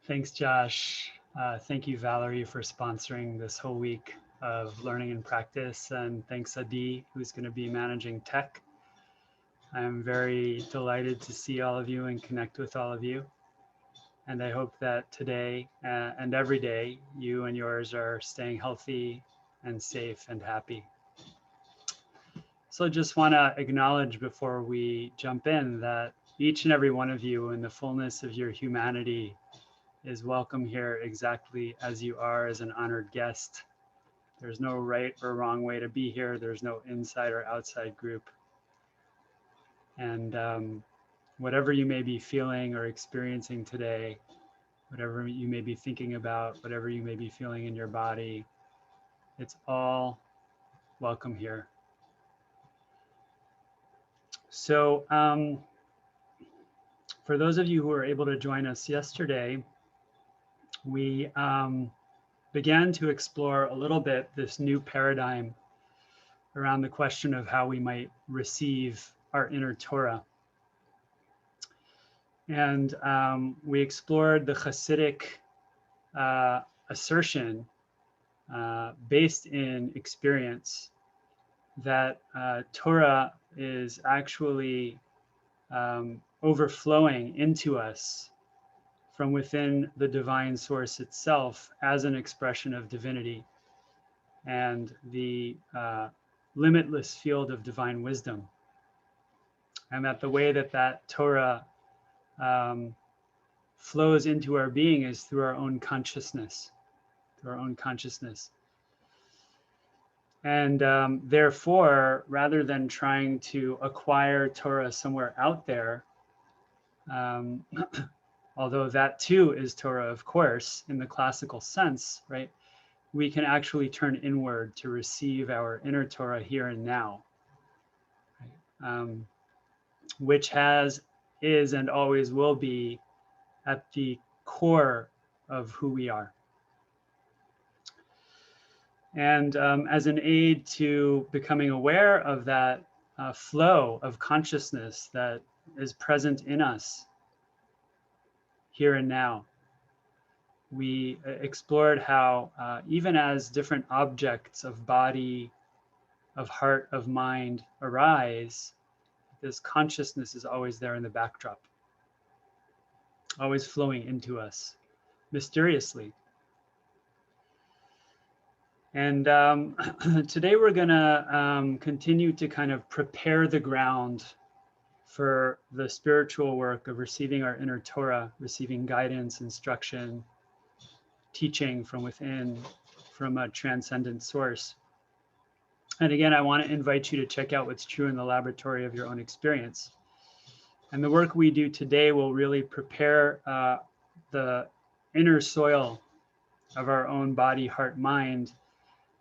Thanks, Josh. Thank you, Valerie, for sponsoring this whole week of learning and practice. And thanks, Adi, who's going to be managing tech. I'm very delighted to see all of you and connect with all of you. And I hope that today and every day, you and yours are staying healthy and safe and happy. So I just want to acknowledge before we jump in that each and every one of you in the fullness of your humanity is welcome here exactly as you are as an honored guest. There's no right or wrong way to be here. There's no inside or outside group. And whatever you may be feeling or experiencing today, whatever you may be thinking about, whatever you may be feeling in your body, it's all welcome here. So for those of you who were able to join us yesterday, we began to explore a little bit this new paradigm around the question of how we might receive our inner Torah. And we explored the Hasidic assertion based in experience that Torah is actually overflowing into us from within the divine source itself as an expression of divinity and the limitless field of divine wisdom. And that the way that that Torah flows into our being is through our own consciousness, And therefore, rather than trying to acquire Torah somewhere out there, although that too is Torah, of course, in the classical sense, right? We can actually turn inward to receive our inner Torah here and now, right? Which is, and always will be at the core of who we are. And as an aid to becoming aware of that flow of consciousness that is present in us here and now, we explored how even as different objects of body, of heart, of mind arise, this consciousness is always there in the backdrop, always flowing into us mysteriously. And today we're going to continue to kind of prepare the ground for the spiritual work of receiving our inner Torah, receiving guidance, instruction, teaching from within, from a transcendent source. And again, I want to invite you to check out what's true in the laboratory of your own experience. And the work we do today will really prepare the inner soil of our own body, heart, mind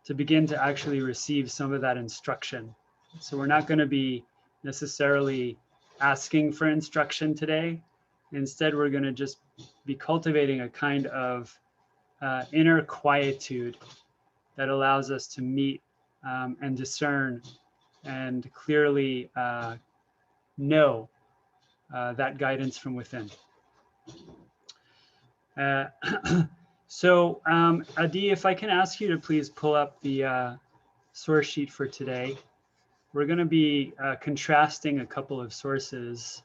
to begin to actually receive some of that instruction. So we're not going to be necessarily asking for instruction today. Instead, we're going to just be cultivating a kind of inner quietude that allows us to meet and discern and clearly know that guidance from within. So Adi, if I can ask you to please pull up the source sheet for today. We're going to be contrasting a couple of sources,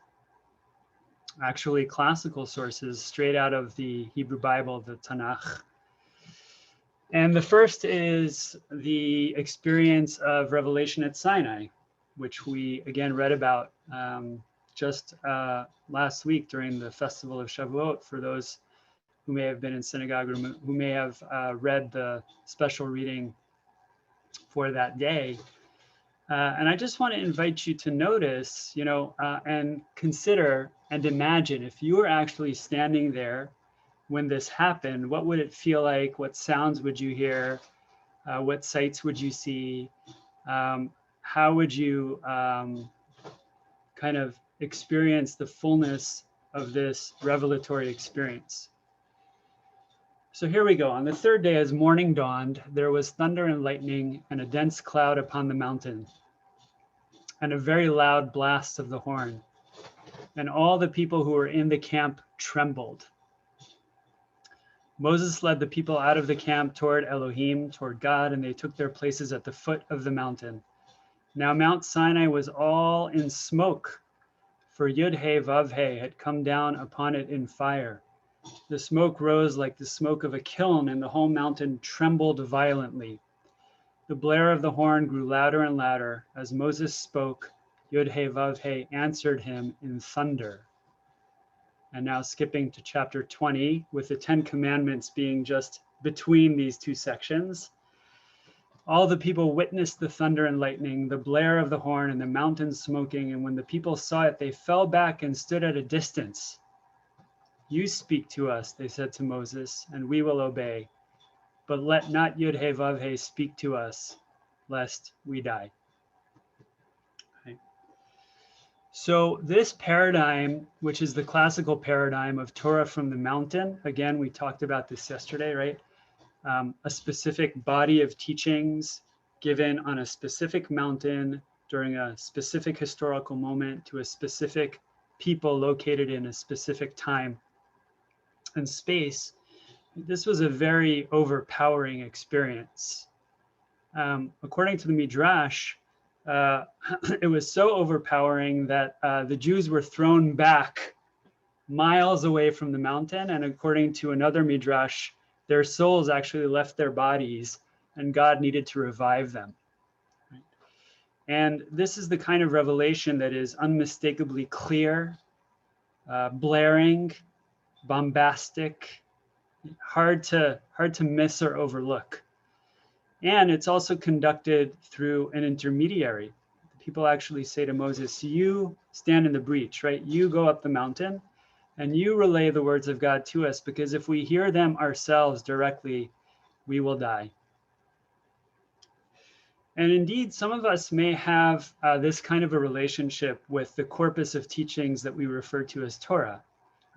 actually classical sources, straight out of the Hebrew Bible, the Tanakh. And the first is the experience of revelation at Sinai, which we again read about just last week during the festival of Shavuot, for those who may have been in synagogue or who may have read the special reading for that day. And I just want to invite you to notice, and consider and imagine if you were actually standing there when this happened, what would it feel like? What sounds would you hear? What sights would you see? How would you kind of experience the fullness of this revelatory experience? So here we go. On the third day, as morning dawned, there was thunder and lightning and a dense cloud upon the mountain, and a very loud blast of the horn. And all the people who were in the camp trembled. Moses led the people out of the camp toward Elohim, toward God, and they took their places at the foot of the mountain. Now Mount Sinai was all in smoke, for Yud-He Vav-He had come down upon it in fire. The smoke rose like the smoke of a kiln, and the whole mountain trembled violently. The blare of the horn grew louder and louder. As Moses spoke, Yud-He Vav-He answered him in thunder. And now skipping to chapter 20, with the 10 commandments being just between these two sections. All the people witnessed the thunder and lightning, the blare of the horn, and the mountain smoking. And when the people saw it, they fell back and stood at a distance. You speak to us, they said to Moses, and we will obey. But let not Yud-He Vav-He speak to us, lest we die. Okay. So this paradigm, which is the classical paradigm of Torah from the mountain, again, we talked about this yesterday, right? A specific body of teachings given on a specific mountain during a specific historical moment to a specific people located in a specific time and space. This was a very overpowering experience. According to the Midrash, it was so overpowering that the Jews were thrown back miles away from the mountain. And according to another Midrash, their souls actually left their bodies and God needed to revive them. Right? And this is the kind of revelation that is unmistakably clear, blaring, bombastic, hard to miss or overlook. And it's also conducted through an intermediary. People actually say to Moses, you stand in the breach, right? You go up the mountain and you relay the words of God to us, because if we hear them ourselves directly, we will die. And indeed, some of us may have this kind of a relationship with the corpus of teachings that we refer to as Torah,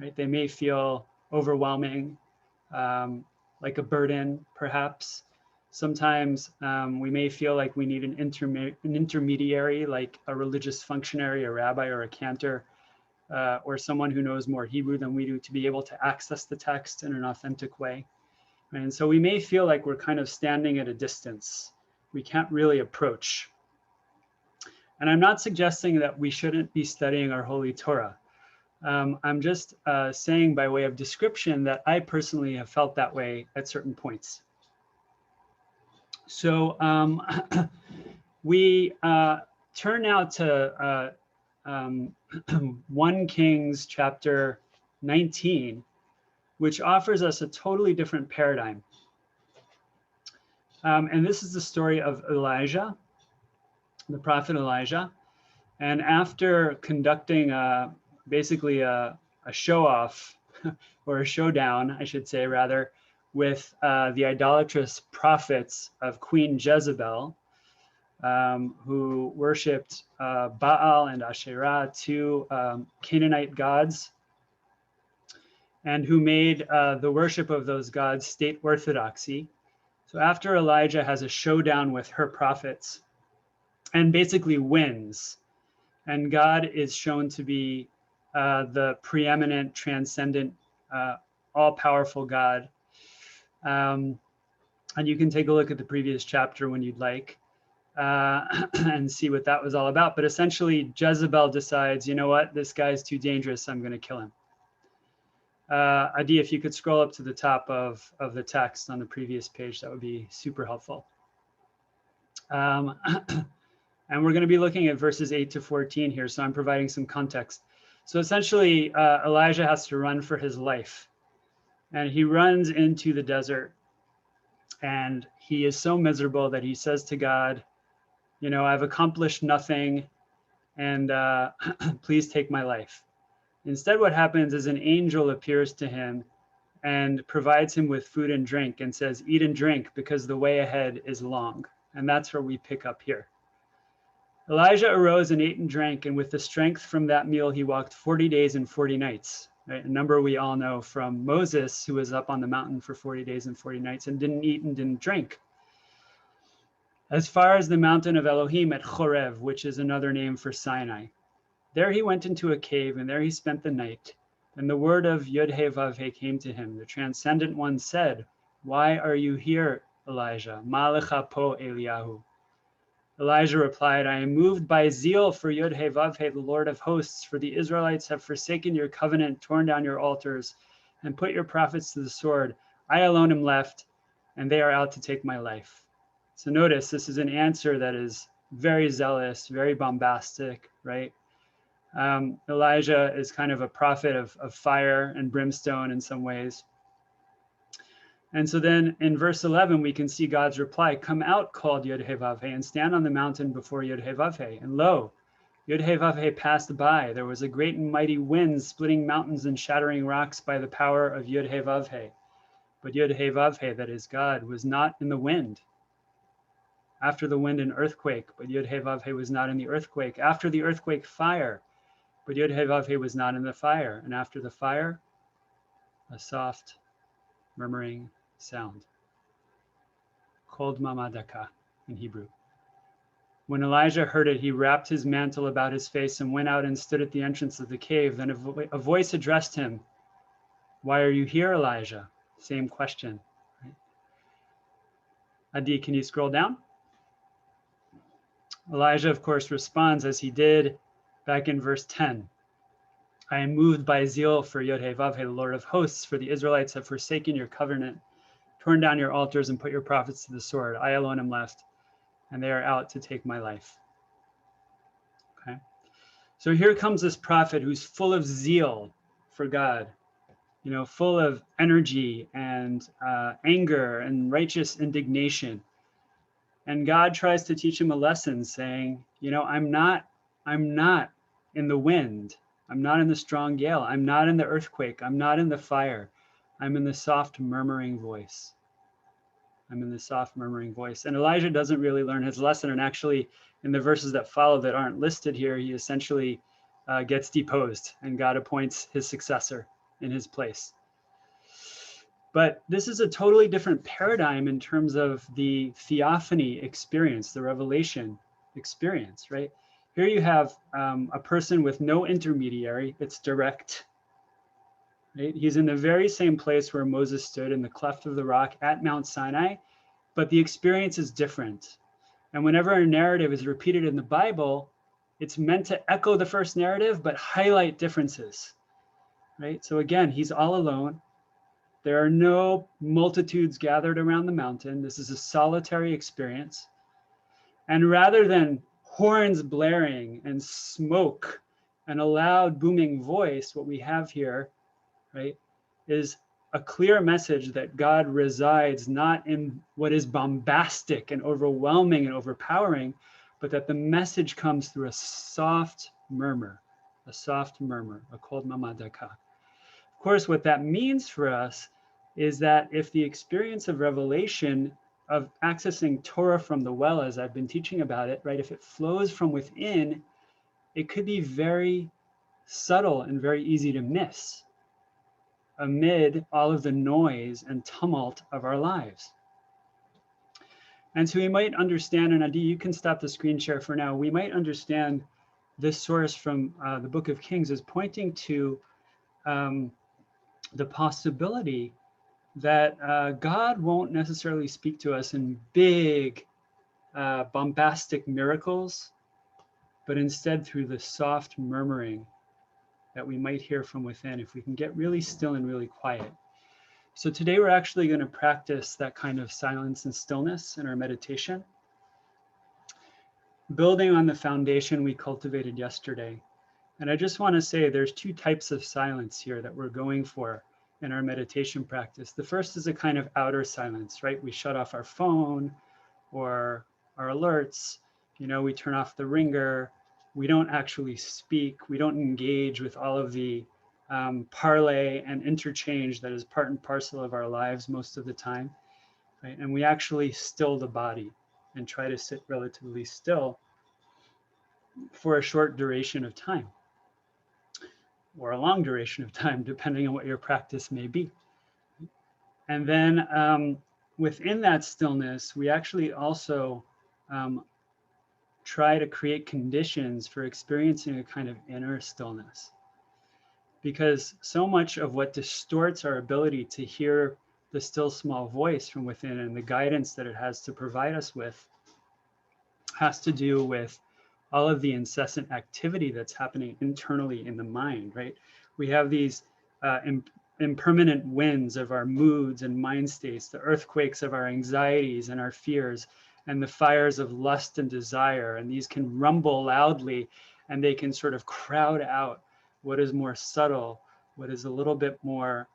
right? They may feel overwhelming, like a burden, perhaps. Sometimes we may feel like we need an intermediary, like a religious functionary, a rabbi or a cantor, or someone who knows more Hebrew than we do to be able to access the text in an authentic way. And so we may feel like we're kind of standing at a distance. We can't really approach. And I'm not suggesting that we shouldn't be studying our Holy Torah. I'm just saying by way of description that I personally have felt that way at certain points. So we turn now to 1 Kings chapter 19, which offers us a totally different paradigm. And this is the story of Elijah, the prophet Elijah. And after conducting basically a show-off, or a showdown, I should say, rather, with the idolatrous prophets of Queen Jezebel, who worshipped Baal and Asherah, two Canaanite gods, and who made the worship of those gods state orthodoxy. So after Elijah has a showdown with her prophets and basically wins, and God is shown to be the preeminent, transcendent, all-powerful God. And you can take a look at the previous chapter when you'd like and see what that was all about. But essentially, Jezebel decides, you know what, this guy's too dangerous, I'm going to kill him. Adi, if you could scroll up to the top of the text on the previous page, that would be super helpful. And we're going to be looking at verses 8 to 14 here, so I'm providing some context. So essentially, Elijah has to run for his life. And he runs into the desert. And he is so miserable that he says to God, you know, I've accomplished nothing, and please take my life. Instead, what happens is an angel appears to him and provides him with food and drink and says, eat and drink because the way ahead is long. And that's where we pick up here. Elijah arose and ate and drank, and with the strength from that meal, he walked 40 days and 40 nights. Right? A number we all know from Moses, who was up on the mountain for 40 days and 40 nights and didn't eat and didn't drink. As far as the mountain of Elohim at Chorev, which is another name for Sinai. There he went into a cave, and there he spent the night. And the word of Yod-Heh-Vav-Heh came to him. The Transcendent One said, "Why are you here, Elijah? Ma lecha po, Eliyahu?" Elijah replied, "I am moved by zeal for Yod-Heh-Vav-Heh, the Lord of hosts, for the Israelites have forsaken your covenant, torn down your altars, and put your prophets to the sword. I alone am left, and they are out to take my life." So notice this is an answer that is very zealous, very bombastic, right? Elijah is kind of a prophet of fire and brimstone in some ways. And so then in verse 11, we can see God's reply, "Come out," called Yod-Heh-Vav-Heh, "and stand on the mountain before Yod-Heh-Vav-Heh. And lo, Yod-Heh-Vav-Heh passed by. There was a great and mighty wind splitting mountains and shattering rocks by the power of Yod-Heh-Vav-Heh. But Yod-Heh-Vav-Heh, that is God, was not in the wind. After the wind, an earthquake, but Yod-Heh-Vav-Heh was not in the earthquake. After the earthquake, fire, but Yod-Heh-Vav-Heh was not in the fire. And after the fire, a soft murmuring sound. Kol dmama daka in Hebrew. When Elijah heard it, he wrapped his mantle about his face and went out and stood at the entrance of the cave. Then a voice addressed him, "Why are you here, Elijah?" Same question. Right? Adi, can you scroll down? Elijah, of course, responds as he did back in verse 10. "I am moved by zeal for Yod-Heh-Vav-Heh, the Lord of hosts, for the Israelites have forsaken your covenant, torn down your altars, and put your prophets to the sword. I alone am left, and they are out to take my life." Okay. So here comes this prophet who's full of zeal for God, full of energy and anger and righteous indignation. And God tries to teach him a lesson saying, I'm not in the wind. I'm not in the strong gale. I'm not in the earthquake. I'm not in the fire. I'm in the soft murmuring voice. I'm in the soft murmuring voice. And Elijah doesn't really learn his lesson. And actually, in the verses that follow that aren't listed here, he essentially gets deposed and God appoints his successor in his place. But this is a totally different paradigm in terms of the theophany experience, the revelation experience, right? Here you have a person with no intermediary. It's direct. Right? He's in the very same place where Moses stood in the cleft of the rock at Mount Sinai, but the experience is different. And whenever a narrative is repeated in the Bible, it's meant to echo the first narrative, but highlight differences, right? So again, he's all alone. There are no multitudes gathered around the mountain. This is a solitary experience. And rather than horns blaring and smoke and a loud booming voice, what we have here, right, is a clear message that God resides not in what is bombastic and overwhelming and overpowering, but that the message comes through a soft murmur, a kol dmama daka. Of course, what that means for us is that if the experience of revelation, of accessing Torah from the well, as I've been teaching about it, right, if it flows from within, it could be very subtle and very easy to miss amid all of the noise and tumult of our lives. And so we might understand, and Adi, you can stop the screen share for now. We might understand this source from the Book of Kings as pointing to the possibility that God won't necessarily speak to us in big, bombastic miracles, but instead through the soft murmuring that we might hear from within if we can get really still and really quiet. So today we're actually going to practice that kind of silence and stillness in our meditation, building on the foundation we cultivated yesterday. And I just want to say there's two types of silence here that we're going for in our meditation practice. The first is a kind of outer silence, right? We shut off our phone or our alerts, we turn off the ringer. We don't actually speak. We don't engage with all of the parlay and interchange that is part and parcel of our lives most of the time, right? And we actually still the body and try to sit relatively still for a short duration of time or a long duration of time, depending on what your practice may be. And then within that stillness, we actually also try to create conditions for experiencing a kind of inner stillness. because so much of what distorts our ability to hear the still small voice from within and the guidance that it has to provide us with has to do with all of the incessant activity that's happening internally in the mind, right? We have these impermanent winds of our moods and mind states, the earthquakes of our anxieties and our fears, and the fires of lust and desire. And these can rumble loudly, and they can sort of crowd out what is more subtle, what is a little bit more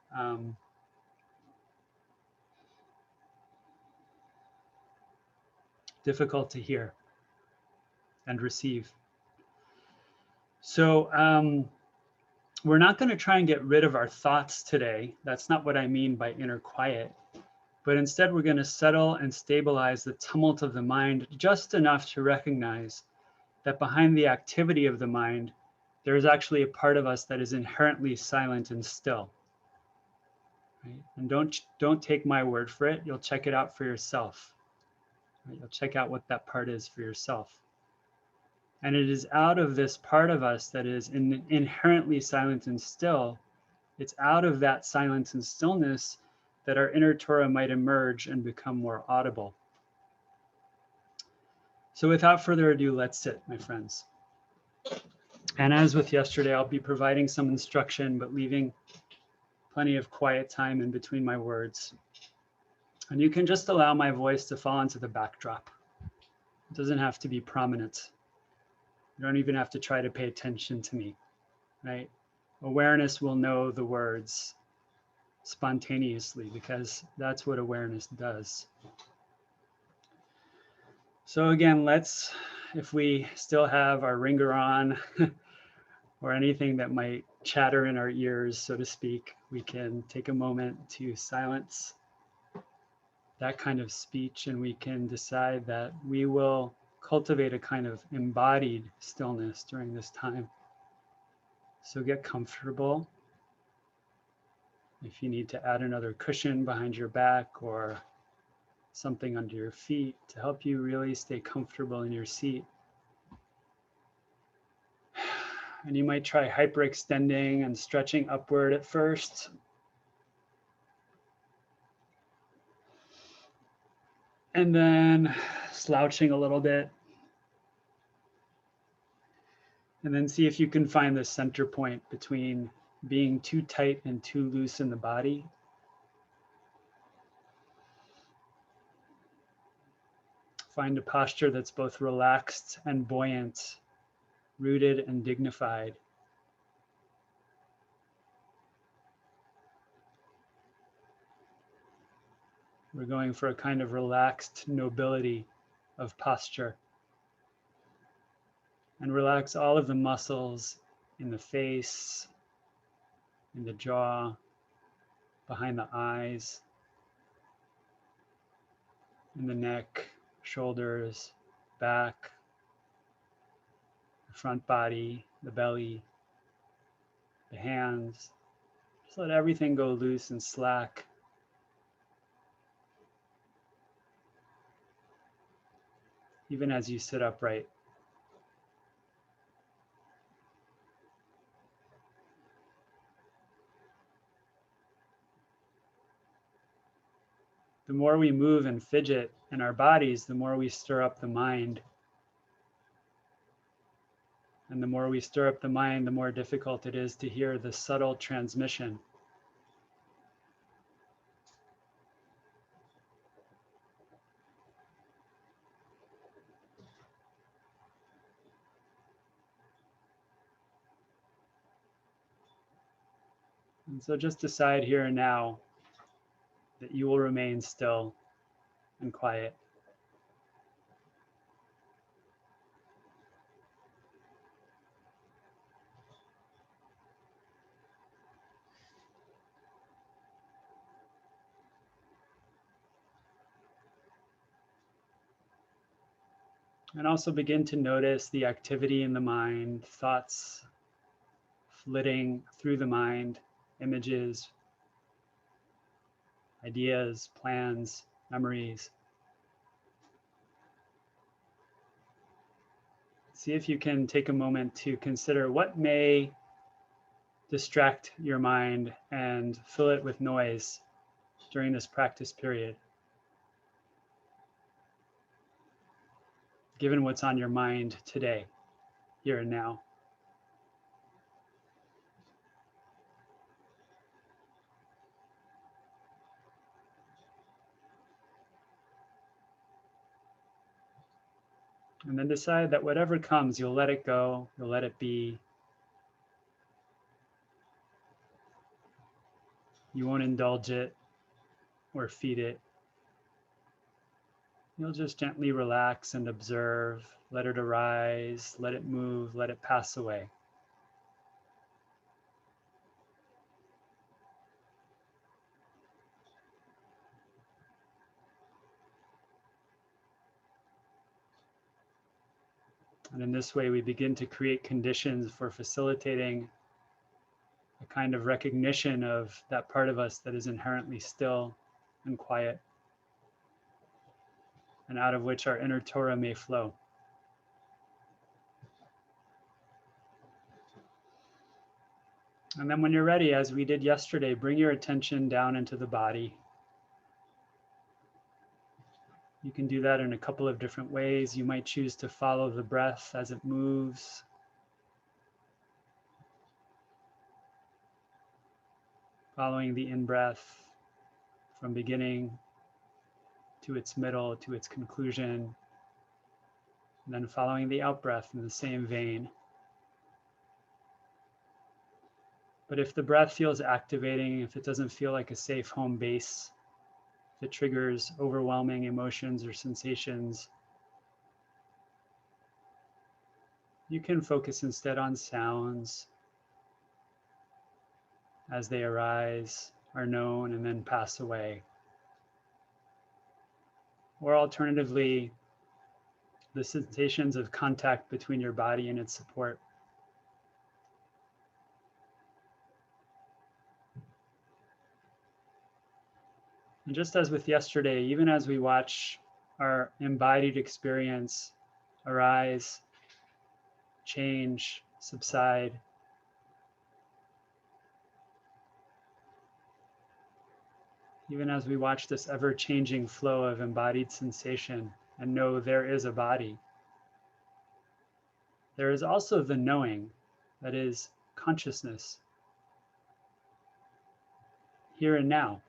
difficult to hear and receive. So we're not going to try and get rid of our thoughts today. That's not what I mean by inner quiet. But instead, we're going to settle and stabilize the tumult of the mind just enough to recognize that behind the activity of the mind, there is actually a part of us that is inherently silent and still. Right? And don't take my word for it. You'll check it out for yourself. Right? You'll check out what that part is for yourself. And it is out of this part of us that is inherently silent and still. It's out of that silence and stillness that our inner Torah might emerge and become more audible. So without further ado, let's sit, my friends. And as with yesterday, I'll be providing some instruction, but leaving plenty of quiet time in between my words. And you can just allow my voice to fall into the backdrop. It doesn't have to be prominent. You don't even have to try to pay attention to me, right? Awareness will know the words spontaneously because that's what awareness does. So again, let's, if we still have our ringer on or anything that might chatter in our ears, so to speak, we can take a moment to silence that kind of speech, and we can decide that we will cultivate a kind of embodied stillness during this time. So get comfortable. If you need to add another cushion behind your back or something under your feet to help you really stay comfortable in your seat. And you might try hyperextending and stretching upward at first. And then slouching a little bit. And then see if you can find the center point between being too tight and too loose in the body. Find a posture that's both relaxed and buoyant, rooted and dignified. We're going for a kind of relaxed nobility of posture. And relax all of the muscles in the face, in the jaw, behind the eyes, in the neck, shoulders, back, the front body, the belly, the hands. Just let everything go loose and slack. Even as you sit upright. The more we move and fidget in our bodies, the more we stir up the mind. And the more we stir up the mind, the more difficult it is to hear the subtle transmission. And so just decide here and now that you will remain still and quiet. And also begin to notice the activity in the mind, thoughts flitting through the mind, images, ideas, plans, memories. See if you can take a moment to consider what may distract your mind and fill it with noise during this practice period, given what's on your mind today, here and now. And then decide that whatever comes, you'll let it go, you'll let it be. You won't indulge it or feed it. You'll just gently relax and observe, let it arise, let it move, let it pass away. And in this way, we begin to create conditions for facilitating a kind of recognition of that part of us that is inherently still and quiet, and out of which our inner Torah may flow. And then when you're ready, as we did yesterday, bring your attention down into the body. You can do that in a couple of different ways. You might choose to follow the breath as it moves. Following the in-breath from beginning to its middle, to its conclusion, and then following the out-breath in the same vein. But if the breath feels activating, if it doesn't feel like a safe home base, if it triggers overwhelming emotions or sensations, you can focus instead on sounds as they arise, are known, and then pass away. Or alternatively, the sensations of contact between your body and its support. And just as with yesterday, even as we watch our embodied experience arise, change, subside, even as we watch this ever-changing flow of embodied sensation and know there is a body, there is also the knowing, that is consciousness, here and now.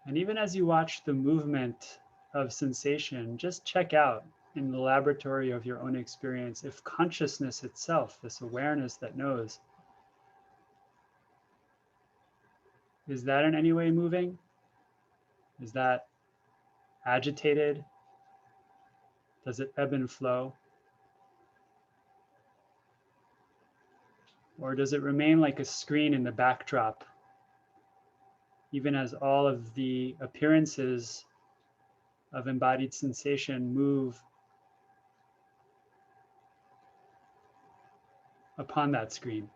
And even as you watch the movement of sensation, just check out in the laboratory of your own experience if consciousness itself, this awareness that knows, is that in any way moving? Is that agitated? Does it ebb and flow? Or does it remain like a screen in the backdrop, even as all of the appearances of embodied sensation move upon that screen?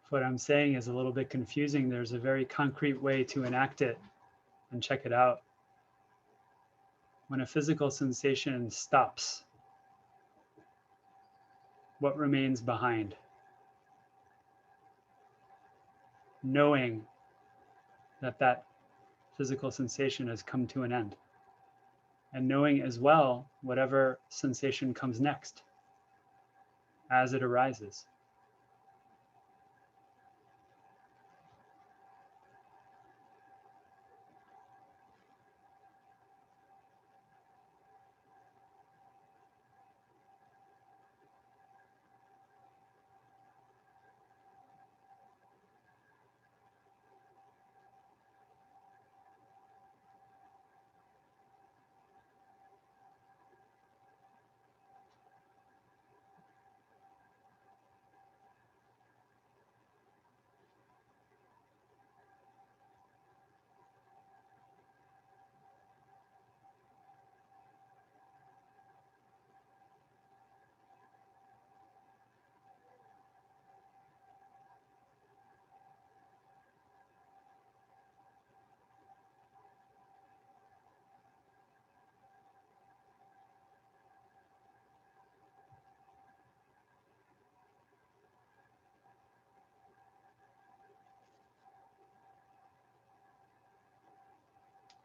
If what I'm saying is a little bit confusing, there's a very concrete way to enact it and check it out. When a physical sensation stops, what remains behind? Knowing that that physical sensation has come to an end and knowing as well whatever sensation comes next as it arises.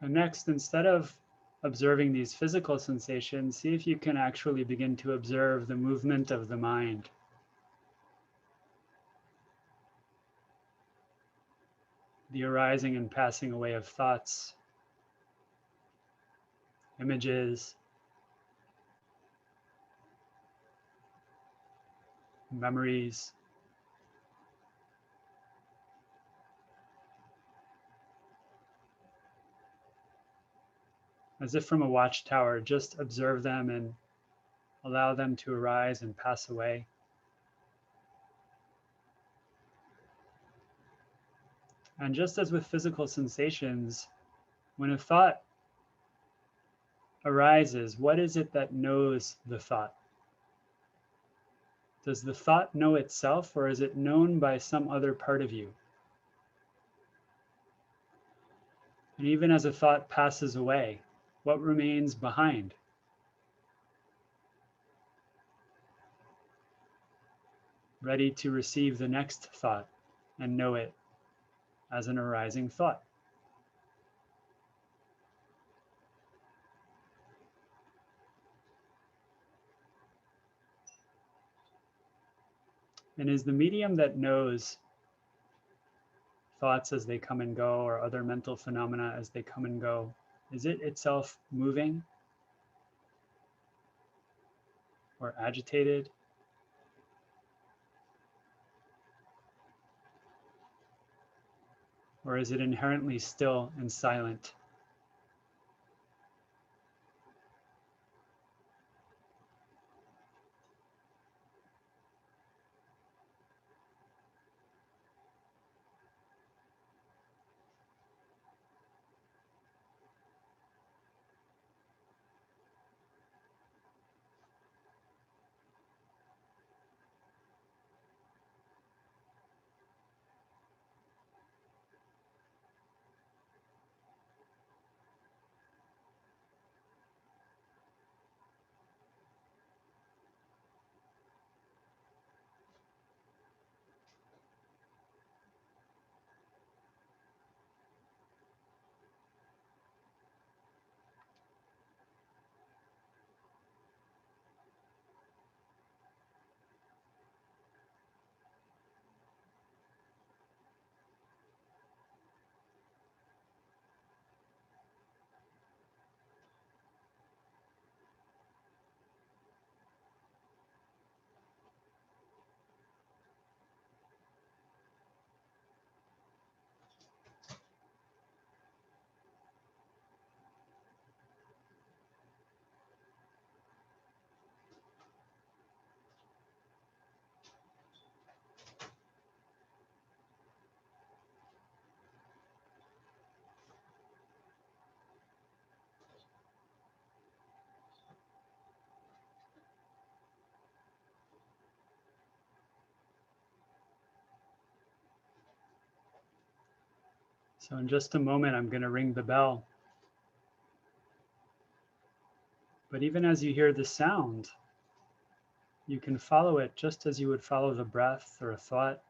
And next, instead of observing these physical sensations, see if you can actually begin to observe the movement of the mind. The arising and passing away of thoughts, images, memories. As if from a watchtower, just observe them and allow them to arise and pass away. And just as with physical sensations, when a thought arises, what is it that knows the thought? Does the thought know itself, or is it known by some other part of you? And even as a thought passes away, what remains behind? Ready to receive the next thought and know it as an arising thought. And is the medium that knows thoughts as they come and go, or other mental phenomena as they come and go, is it itself moving or agitated? Or is it inherently still and silent? So in just a moment, I'm going to ring the bell. But even as you hear the sound, you can follow it just as you would follow the breath or a thought.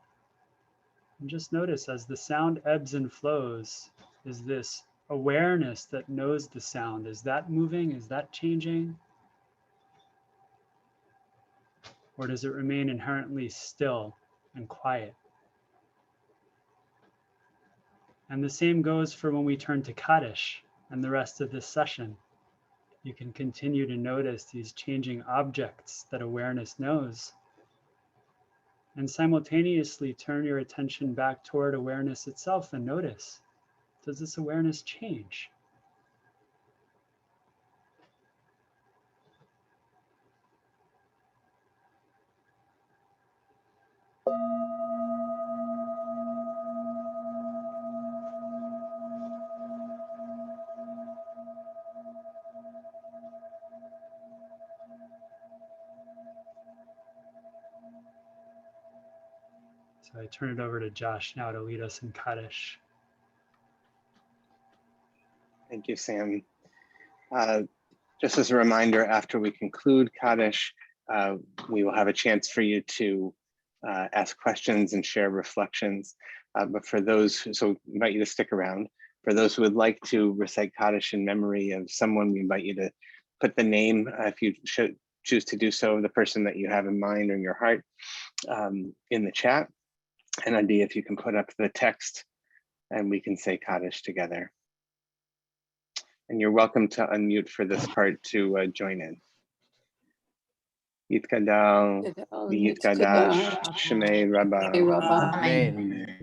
And just notice as the sound ebbs and flows, is this awareness that knows the sound, is that moving? Is that changing? Or does it remain inherently still and quiet? And the same goes for when we turn to Kaddish and the rest of this session. You can continue to notice these changing objects that awareness knows, and simultaneously turn your attention back toward awareness itself and notice, does this awareness change? So I turn it over to Josh now to lead us in Kaddish. Thank you, Sam. Just as a reminder, after we conclude Kaddish, we will have a chance for you to ask questions and share reflections. But for those, so we invite you to stick around. For those who would like to recite Kaddish in memory of someone, we invite you to put the name, if you should choose to do so, the person that you have in mind or in your heart, in the chat. And Adi, if you can put up the text and we can say Kaddish together. And you're welcome to unmute for this part to join in. Yitkadal, Yitkadash, Shemei Rabbi,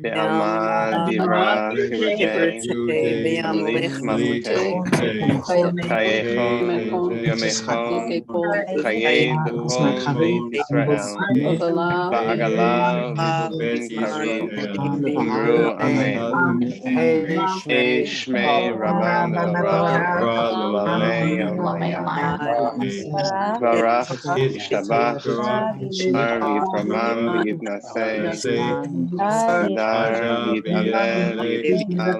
Be'alma Divra Chilutei, Lich Malchutei, Chayechon, Yomechon, Chaye B'chol Beit Yisrael, Ba'agala V'chukim Kavim, V'imru Amen. Shmei Rabban Be'orah, L'Amei Amen. Barach, Yishtabach, Yishmar, V'yitramam, V'yitnaseh, Yisandar, V'yit'aleh, V'yit'al,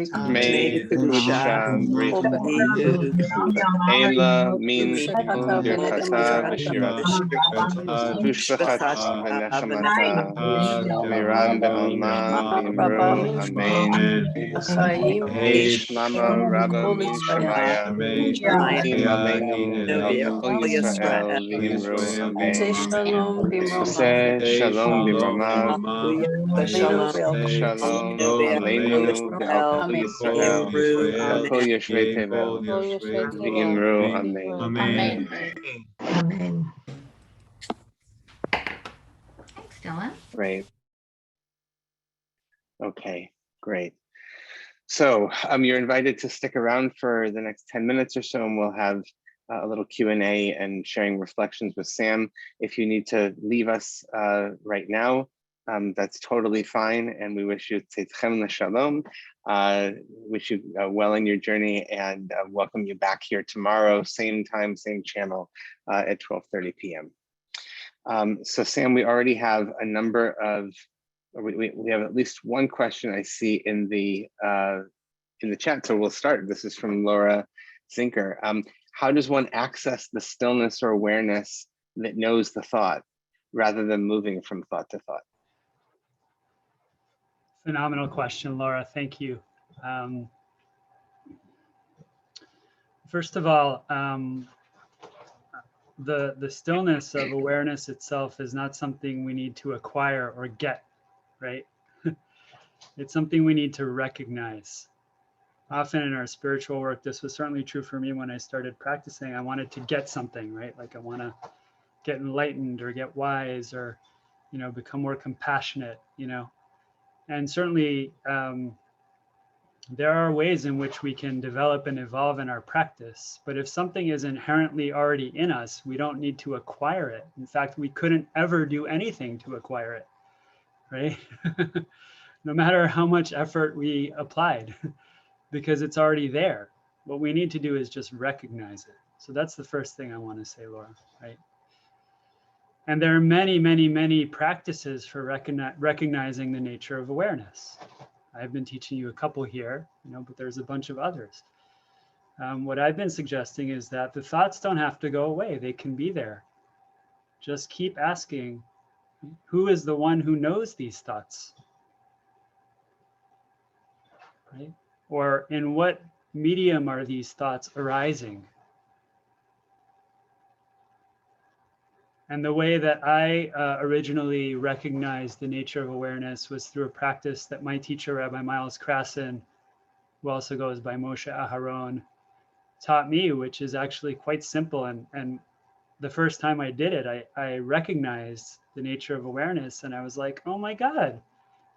Shmei, Kedusha, Brit, Eila, Min, Birchata, V'shirata, Tushbachata, V'nechamata, Miran Be'alma, V'imru, Amen. Shlama Rabba Min Shemaya, Im Aleinu, Al Kol Yisrael, V'imru, Amen. Oseh Shalom B'mamav, Shalom Aleinu, Al Kol Yisrael, Al Kol Yoshvei Tevel, V'imru, Amen. Amen. Thanks, Dylan. Great. Okay, great. So you're invited to stick around for the next 10 minutes or so, and we'll have a little Q&A and sharing reflections with Sam. If you need to leave us right now, that's totally fine. And we wish you tzedchem l'shalom. Wish you well in your journey, and welcome you back here tomorrow, same time, same channel at 12:30 p.m. So Sam, we already have a number of, we have at least one question I see in the chat, so we'll start. This is from Laura Zinker. How does one access the stillness or awareness that knows the thought rather than moving from thought to thought? Phenomenal question, Laura. Thank you. First of all, the stillness of awareness itself is not something we need to acquire or get, right? It's something we need to recognize. Often in our spiritual work, this was certainly true for me when I started practicing. I wanted to get something, right? Like I want to get enlightened or get wise or, become more compassionate, And certainly there are ways in which we can develop and evolve in our practice. But if something is inherently already in us, we don't need to acquire it. In fact, we couldn't ever do anything to acquire it, right? No matter how much effort we applied, because it's already there. What we need to do is just recognize it. So that's the first thing I want to say, Laura, right? And there are many, many, many practices for recognizing the nature of awareness. I've been teaching you a couple here, but there's a bunch of others. What I've been suggesting is that the thoughts don't have to go away. They can be there. Just keep asking, who is the one who knows these thoughts? Right? Or in what medium are these thoughts arising? And the way that I originally recognized the nature of awareness was through a practice that my teacher, Rabbi Miles Krasin, who also goes by Moshe Aharon, taught me, which is actually quite simple. And the first time I did it, I recognized the nature of awareness, and I was like, oh my God,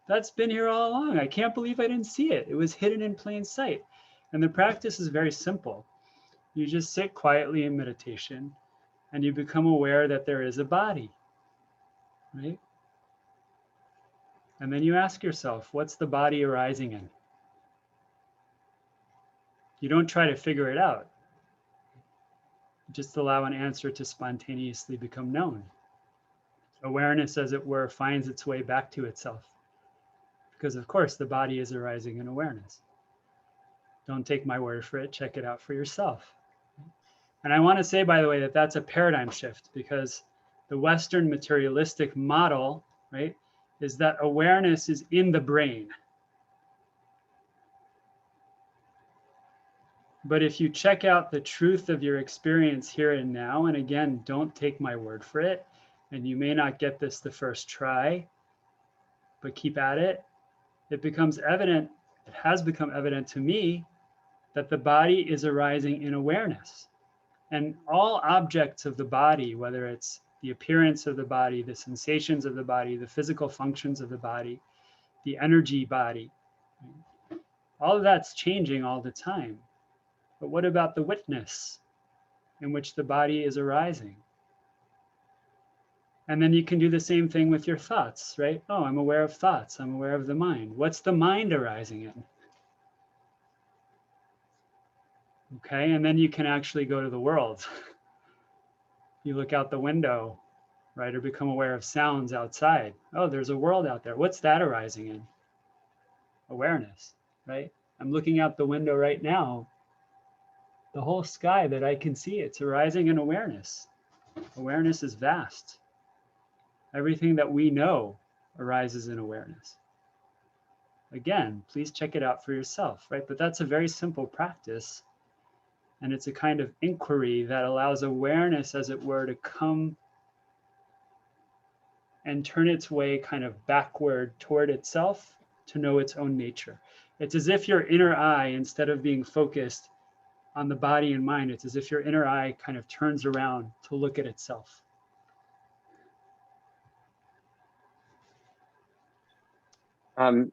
that's been here all along. I can't believe I didn't see it. It was hidden in plain sight. And the practice is very simple. You just sit quietly in meditation and you become aware that there is a body, right? And then you ask yourself, what's the body arising in? You don't try to figure it out. Just allow an answer to spontaneously become known. Awareness, as it were, finds its way back to itself. Because of course the body is arising in awareness. Don't take my word for it, check it out for yourself. And I want to say, by the way, that that's a paradigm shift, because the Western materialistic model, right, is that awareness is in the brain. But if you check out the truth of your experience here and now, and again, don't take my word for it, and you may not get this the first try, but keep at it, it becomes evident, it has become evident to me, that the body is arising in awareness. And all objects of the body, whether it's the appearance of the body, the sensations of the body, the physical functions of the body, the energy body, all of that's changing all the time. But what about the witness in which the body is arising? And then you can do the same thing with your thoughts, right? Oh, I'm aware of thoughts. I'm aware of the mind. What's the mind arising in? Okay, and then you can actually go to the world. You look out the window, right? Or become aware of sounds outside. Oh, there's a world out there. What's that arising in? Awareness, right? I'm looking out the window right now. The whole sky that I can see, it's arising in awareness. Awareness is vast. Everything that we know arises in awareness. Again, please check it out for yourself, right? But that's a very simple practice. And it's a kind of inquiry that allows awareness, as it were, to come and turn its way kind of backward toward itself to know its own nature. It's as if your inner eye, instead of being focused on the body and mind, it's as if your inner eye kind of turns around to look at itself.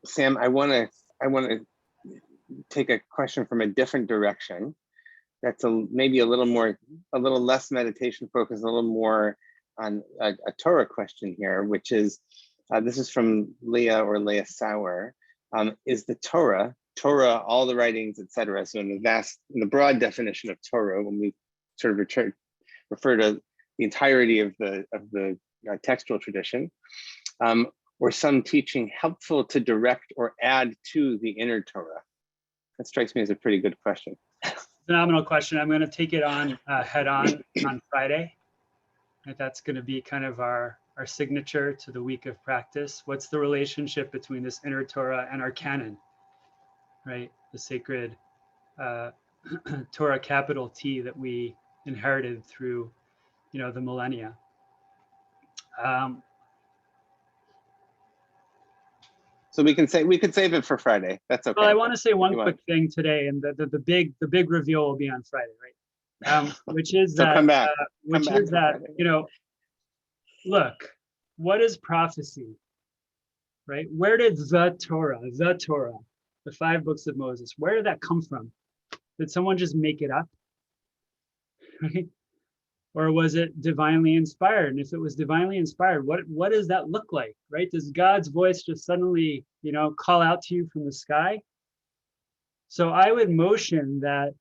Sam, I want to take a question from a different direction. That's maybe a little less meditation focused, a little more on a Torah question here, which is, this is from Leah Sauer. Is the Torah, all the writings, etc. So in the broad definition of Torah, when we sort of refer to the entirety of the textual tradition, or some teaching helpful to direct or add to the inner Torah? That strikes me as a pretty good question. Phenomenal question. I'm going to take it on head on Friday. And that's going to be kind of our signature to the week of practice. What's the relationship between this inner Torah and our canon, right? The sacred Torah, capital T, that we inherited through, the millennia. So we could save it for Friday. That's okay. Well, I want to say one quick thing today, and the big reveal will be on Friday, right? Which is so that Friday. Look, what is prophecy, right? Where did the Torah, the 5 books of Moses, where did that come from? Did someone just make it up, right? Or was it divinely inspired? And if it was divinely inspired, what does that look like, right? Does God's voice just suddenly, call out to you from the sky? So I would motion that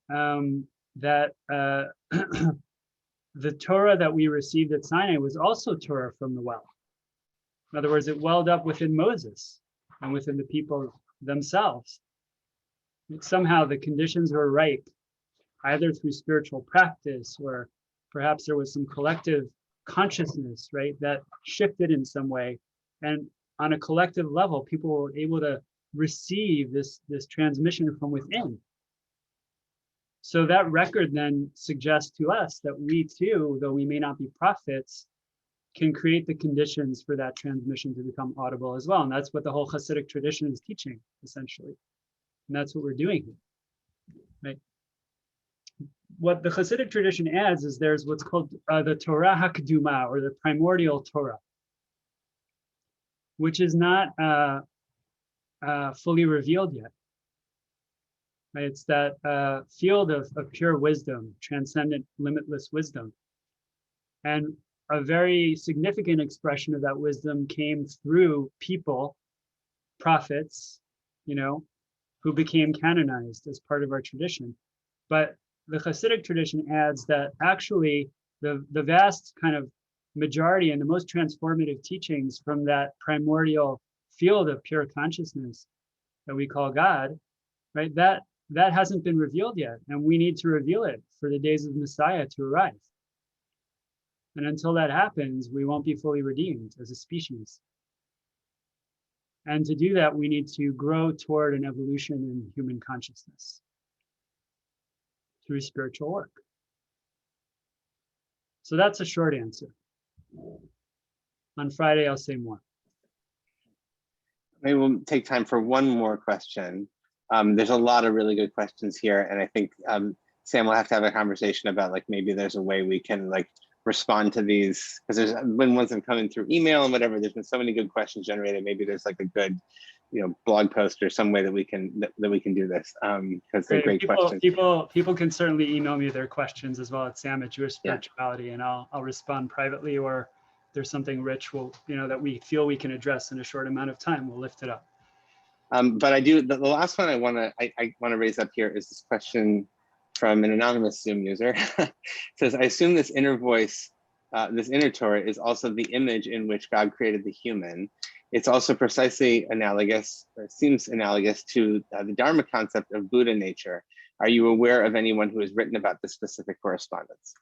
the Torah that we received at Sinai was also Torah from the well. In other words, it welled up within Moses and within the people themselves. Somehow the conditions were ripe, either through spiritual practice, or perhaps there was some collective consciousness, right, that shifted in some way. And on a collective level, people were able to receive this transmission from within. So that record then suggests to us that we too, though we may not be prophets, can create the conditions for that transmission to become audible as well. And that's what the whole Hasidic tradition is teaching, essentially. And that's what we're doing here, right? What the Hasidic tradition adds is there's what's called the Torah HaKduma, or the Primordial Torah, which is not fully revealed yet. Right? It's that field of pure wisdom, transcendent, limitless wisdom. And a very significant expression of that wisdom came through people, prophets, who became canonized as part of our tradition. But the Hasidic tradition adds that actually the vast kind of majority and the most transformative teachings from that primordial field of pure consciousness that we call God, right? That hasn't been revealed yet, and we need to reveal it for the days of Messiah to arrive. And until that happens, we won't be fully redeemed as a species. And to do that, we need to grow toward an evolution in human consciousness through spiritual work. So that's a short answer. On Friday, I'll say more. Maybe we'll take time for one more question. There's a lot of really good questions here, and I think Sam will have to have a conversation about maybe there's a way we can respond to these, because there's been ones that have come in through email and whatever. There's been so many good questions generated. Maybe there's a good blog post or some way that we can do this, because they're great questions. People can certainly email me their questions as well at Sam at Jewish Spirituality, and I'll respond privately, or if there's something rich that we feel we can address in a short amount of time, we'll lift it up. But I do, the last one I want to raise up here is this question from an anonymous Zoom user. It says, I assume this inner voice, this inner Torah is also the image in which God created the human. It's also precisely analogous, or it seems analogous to the Dharma concept of Buddha nature. Are you aware of anyone who has written about this specific correspondence?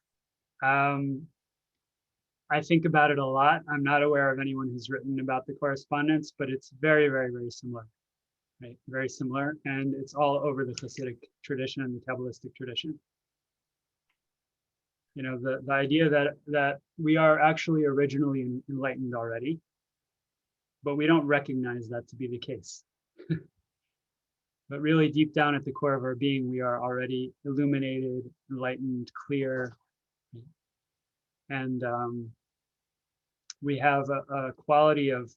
I think about it a lot. I'm not aware of anyone who's written about the correspondence, but it's very, very, very similar. Right, very similar, and it's all over the Hasidic tradition and the Kabbalistic tradition. The idea that we are actually originally enlightened already, but we don't recognize that to be the case. But really, deep down at the core of our being, we are already illuminated, enlightened, clear, and we have a quality of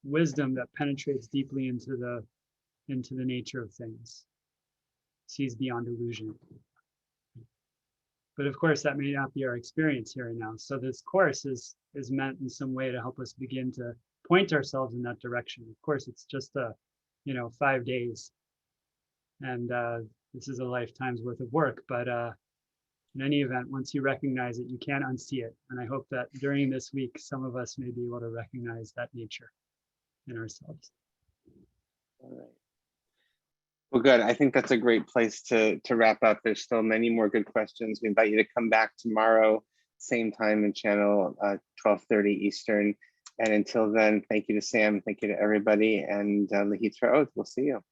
wisdom that penetrates deeply into the nature of things, sees beyond illusion. But of course, that may not be our experience here and now. So this course is meant in some way to help us begin to point ourselves in that direction. Of course, it's just 5 days, and this is a lifetime's worth of work. But in any event, once you recognize it, you can't unsee it. And I hope that during this week, some of us may be able to recognize that nature in ourselves. All right. Well, good. I think that's a great place to wrap up. There's still many more good questions. We invite you to come back tomorrow, same time in channel 12:30 Eastern. And until then, thank you to Sam, thank you to everybody, and Lahit Ra'ot. We'll see you.